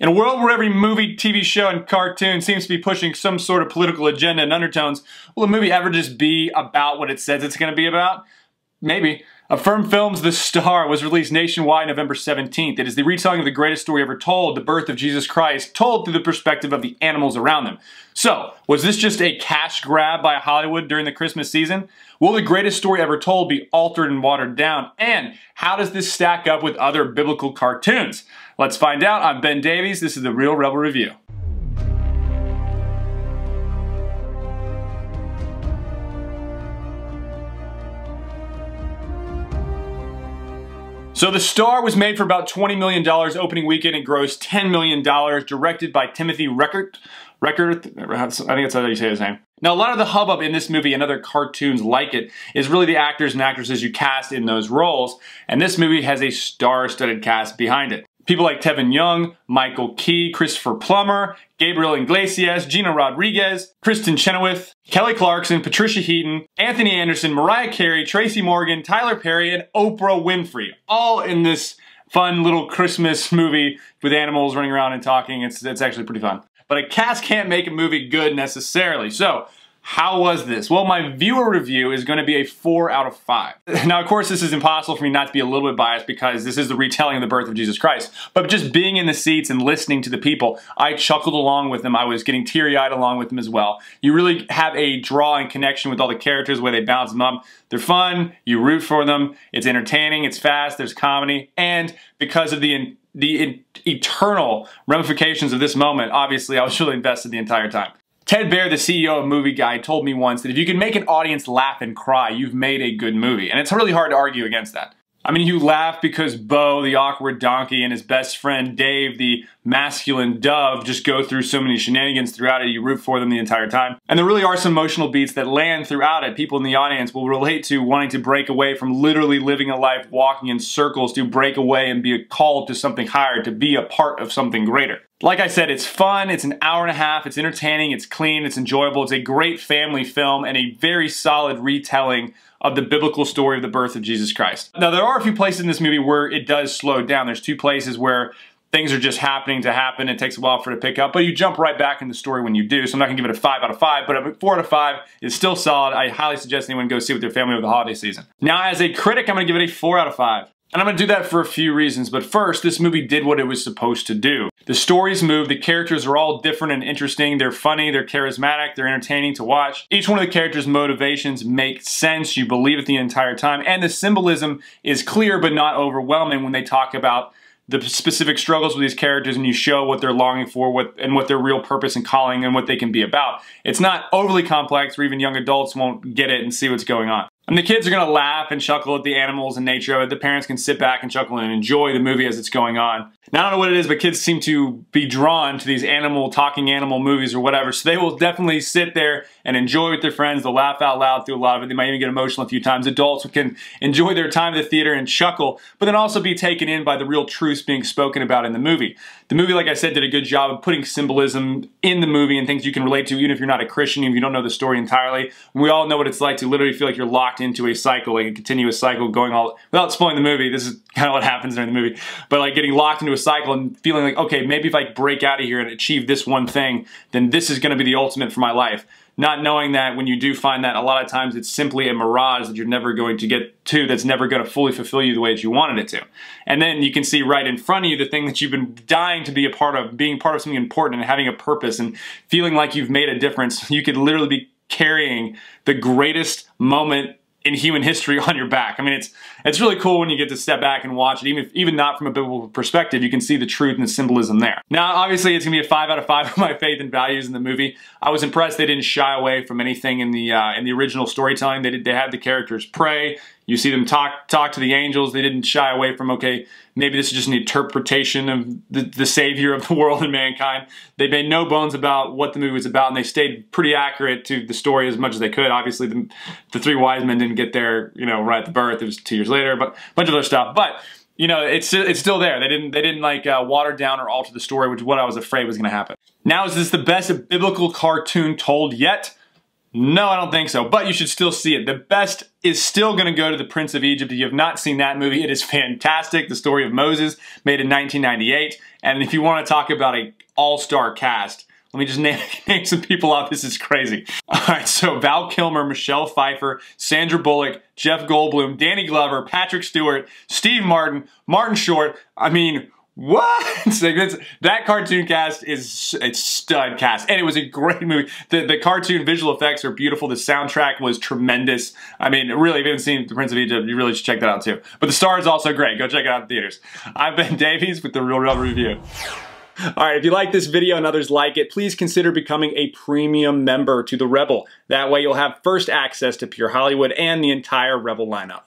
In a world where every movie, TV show, and cartoon seems to be pushing some sort of political agenda and undertones, will a movie ever just be about what it says it's going to be about? Maybe. Affirm Films' The Star was released nationwide November 17th. It is the retelling of the greatest story ever told, the birth of Jesus Christ, told through the perspective of the animals around them. So, was this just a cash grab by Hollywood during the Christmas season? Will the greatest story ever told be altered and watered down? And how does this stack up with other biblical cartoons? Let's find out. I'm Ben Davies. This is the Reel Rebel Review. So The Star was made for about $20 million opening weekend and grossed $10 million, directed by Timothy Reckert. I think that's how you say his name. Now, a lot of the hubbub in this movie and other cartoons like it is really the actors and actresses you cast in those roles, and this movie has a star-studded cast behind it. People like Tevin Young, Michael Key, Christopher Plummer, Gabriel Iglesias, Gina Rodriguez, Kristen Chenoweth, Kelly Clarkson, Patricia Heaton, Anthony Anderson, Mariah Carey, Tracy Morgan, Tyler Perry, and Oprah Winfrey, all in this fun little Christmas movie with animals running around and talking. It's actually pretty fun. But a cast can't make a movie good necessarily. So, how was this? Well, my viewer review is going to be a 4 out of 5. Now, of course, this is impossible for me not to be a little bit biased because this is the retelling of the birth of Jesus Christ. But just being in the seats and listening to the people, I chuckled along with them. I was getting teary-eyed along with them as well. You really have a draw and connection with all the characters, the way they bounce them up. They're fun, you root for them, it's entertaining, it's fast, there's comedy, and because of the eternal ramifications of this moment, obviously I was really invested the entire time. Ted Baer, the CEO of Movie Guide, told me once that if you can make an audience laugh and cry, you've made a good movie. And it's really hard to argue against that. I mean, you laugh because Bo, the awkward donkey, and his best friend Dave, the masculine dove, just go through so many shenanigans throughout it. You root for them the entire time. And there really are some emotional beats that land throughout it. People in the audience will relate to wanting to break away from literally living a life walking in circles, to break away and be called to something higher, to be a part of something greater. Like I said, it's fun, it's an hour and a half, it's entertaining, it's clean, it's enjoyable, it's a great family film, and a very solid retelling of the biblical story of the birth of Jesus Christ. Now, there are a few places in this movie where it does slow down. There's 2 places where things are just happening to happen. It takes a while for it to pick up, but you jump right back in the story when you do. So I'm not gonna give it a 5 out of 5, but a 4 out of 5 is still solid. I highly suggest anyone go see it with their family over the holiday season. Now, as a critic, I'm gonna give it a 4 out of 5. And I'm going to do that for a few reasons, but first, this movie did what it was supposed to do. The stories move, the characters are all different and interesting, they're funny, they're charismatic, they're entertaining to watch. Each one of the characters' motivations make sense, you believe it the entire time, and the symbolism is clear but not overwhelming when they talk about the specific struggles with these characters and you show what they're longing for and what their real purpose and calling and what they can be about. It's not overly complex where even young adults won't get it and see what's going on. And the kids are going to laugh and chuckle at the animals and nature of it. The parents can sit back and chuckle and enjoy the movie as it's going on. Now, I don't know what it is, but kids seem to be drawn to these talking animal movies or whatever, so they will definitely sit there and enjoy with their friends. They'll laugh out loud through a lot of it. They might even get emotional a few times. Adults can enjoy their time at the theater and chuckle, but then also be taken in by the real truths being spoken about in the movie. The movie, like I said, did a good job of putting symbolism in the movie and things you can relate to, even if you're not a Christian, even if you don't know the story entirely. We all know what it's like to literally feel like you're locked into a cycle, like a continuous cycle going all, without spoiling the movie, this is kind of what happens during the movie, but like getting locked into a cycle and feeling like, okay, maybe if I break out of here and achieve this one thing, then this is going to be the ultimate for my life. Not knowing that when you do find that, a lot of times it's simply a mirage that you're never going to get to, that's never going to fully fulfill you the way that you wanted it to. And then you can see right in front of you the thing that you've been dying to be a part of, being part of something important and having a purpose and feeling like you've made a difference. You could literally be carrying the greatest moment in human history on your back. I mean, it's really cool when you get to step back and watch it, even not from a biblical perspective. You can see the truth and the symbolism there. Now, obviously, it's gonna be a 5 out of 5 for my faith and values in the movie. I was impressed they didn't shy away from anything in the original storytelling. They had the characters pray. You see them talk to the angels. They didn't shy away from, okay, maybe this is just an interpretation of the savior of the world and mankind. They made no bones about what the movie was about, and they stayed pretty accurate to the story as much as they could. Obviously, the 3 wise men didn't get there, right at the birth. It was 2 years later, but a bunch of other stuff. But it's still there. They didn't like water down or alter the story, which is what I was afraid was going to happen. Now, is this the best biblical cartoon told yet? No, I don't think so, but you should still see it. The best is still going to go to The Prince of Egypt. If you have not seen that movie, it is fantastic. The story of Moses, made in 1998. And if you want to talk about an all-star cast, let me just name some people off. This is crazy. All right, so Val Kilmer, Michelle Pfeiffer, Sandra Bullock, Jeff Goldblum, Danny Glover, Patrick Stewart, Steve Martin, Martin Short. I mean, what? That cartoon cast is a stud cast, and it was a great movie. The cartoon visual effects are beautiful. The soundtrack was tremendous. I mean, really, if you haven't seen The Prince of Egypt, you really should check that out too. But the star is also great. Go check it out in theaters. I've been Davies with the Reel Rebel Review. All right, if you like this video and others like it, please consider becoming a premium member to the Rebel. That way you'll have first access to Pure Hollywood and the entire Rebel lineup.